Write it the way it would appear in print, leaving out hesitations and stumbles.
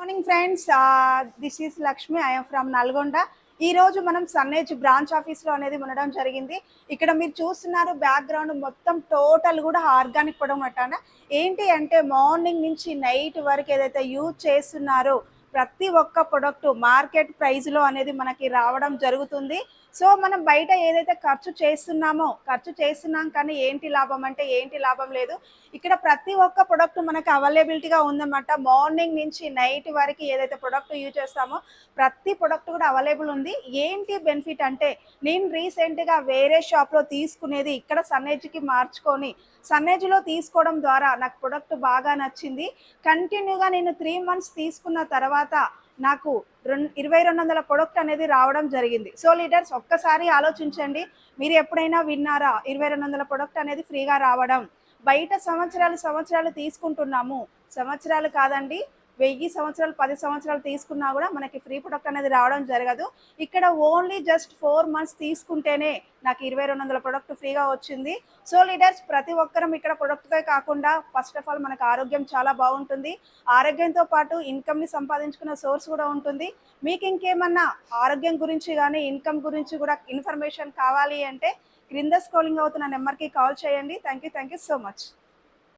Morning friends, this is Lakshmi. I'm from Nalgonda. ఈ రోజు మనం సన్నేజ్ బ్రాంచ్ ఆఫీస్లో అనేది ఉండడం జరిగింది. ఇక్కడ మీరు చూస్తున్నారు బ్యాక్గ్రౌండ్ మొత్తం టోటల్ కూడా ఆర్గానిక్ ప్రొడక్ట్ అట. ఏంటి అంటే మార్నింగ్ నుంచి నైట్ వరకు ఏదైతే యూజ్ చేస్తున్నారో ప్రతి ఒక్క ప్రొడక్ట్ మార్కెట్ ప్రైస్లో అనేది మనకి రావడం జరుగుతుంది. సో మనం బయట ఏదైతే ఖర్చు చేస్తున్నాం కానీ ఏంటి లాభం అంటే ఏంటి లాభం లేదు. ఇక్కడ ప్రతి ఒక్క ప్రొడక్ట్ మనకి అవైలబిలిటీగా ఉందన్నమాట. మార్నింగ్ నుంచి నైట్ వరకు ఏదైతే ప్రొడక్ట్ యూజ్ చేస్తామో ప్రతి ప్రొడక్ట్ కూడా అవైలబుల్ ఉంది. ఏంటి బెనిఫిట్ అంటే నేను రీసెంట్గా వేరే షాప్లో తీసుకునేది ఇక్కడ సన్నేజ్కి మార్చుకొని సన్నేజ్లో తీసుకోవడం ద్వారా నాకు ప్రొడక్ట్ బాగా నచ్చింది. కంటిన్యూగా నేను 3 months తీసుకున్న తర్వాత నాకు 2200 ప్రొడక్ట్ అనేది రావడం జరిగింది. సో లీడర్స్, ఒక్కసారి ఆలోచించండి. మీరు ఎప్పుడైనా విన్నారా 2200 ప్రొడక్ట్ అనేది ఫ్రీగా రావడం? బయట సంవత్సరాలు తీసుకుంటున్నాము. సంవత్సరాలు కాదండి, 1000 సంవత్సరాలు 10 సంవత్సరాలు తీసుకున్నా కూడా మనకి ఫ్రీ ప్రొడక్ట్ అనేది రావడం జరగదు. ఇక్కడ ఓన్లీ జస్ట్ 4 months తీసుకుంటేనే నాకు 2200 ప్రొడక్ట్ ఫ్రీగా వచ్చింది. సో లీడర్స్, ప్రతి ఒక్కరం ఇక్కడ ప్రొడక్ట్తో కాకుండా ఫస్ట్ ఆఫ్ ఆల్ మనకు ఆరోగ్యం చాలా బాగుంటుంది. ఆరోగ్యంతో పాటు ఇన్కమ్ని సంపాదించుకున్న సోర్స్ కూడా ఉంటుంది. మీకు ఇంకేమన్నా ఆరోగ్యం గురించి కానీ ఇన్కమ్ గురించి కూడా ఇన్ఫర్మేషన్ కావాలి అంటే క్రింద స్క్రోలింగ్ అవుతున్న నెంబర్కి కాల్ చేయండి. Thank you so much.